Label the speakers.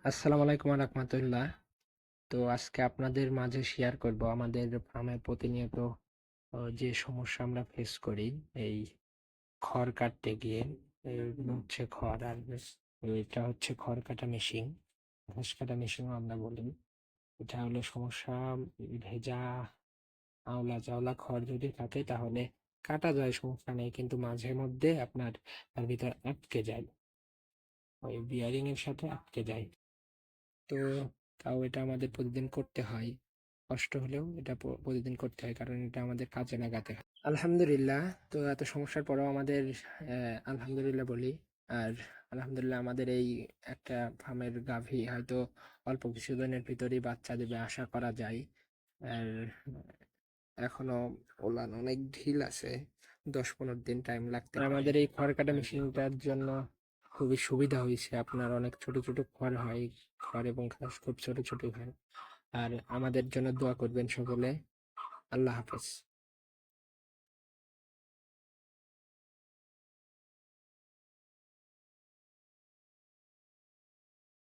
Speaker 1: আসসালামু আলাইকুম রাহমাতুল্লাহ। তো আজকে আপনাদের মাঝে শেয়ার করব আমাদের ফার্মে প্রতিনিয়ত যে সমস্যা আমরা ফেস করি এই খড় কাটতে গিয়ে। এগুলো হচ্ছে খড়, আর এটা হচ্ছে খড় কাটা মেশিন, ঘাস কাটা মেশিনও আমরা বলি। এটা হলো সমস্যা। ভেজা আওলা চাওলা খড় যদি থাকে তাহলে কাটা যায়, সমস্যা নেই, কিন্তু মাঝে মধ্যে আপনার তার ভিতর আটকে যায়, ওই বিয়ারিং এর সাথে আটকে যায়। তো তাও এটা আমাদের প্রতিদিন করতে হয়। কষ্ট হলেও এটা প্রতিদিন করতে হয়, কারণ এটা আমাদের কাজে লাগাতে হয়। আলহামদুলিল্লাহ। তো এত সমস্যার পরেও আমাদের আলহামদুলিল্লাহ বলি। আর আলহামদুলিল্লাহ আমাদের এই একটা ফার্মের গাভী হয়তো অল্প কিছুদিনের ভিতরেই বাচ্চা দেবে আশা করা যায়। আর এখনো ওলান অনেক ঢিল আছে, 10-15 দিন টাইম লাগতে পারে। আমাদের এই খড় কাটা মেশিনটার জন্য খুবই সুবিধা হয়েছে, আপনার অনেক ছোট ছোট খড় হয়, খড় এবং ঘাস খুব ছোট ছোট হয়। আর আমাদের জন্য দোয়া করবেন সকলে। আল্লাহ হাফেজ।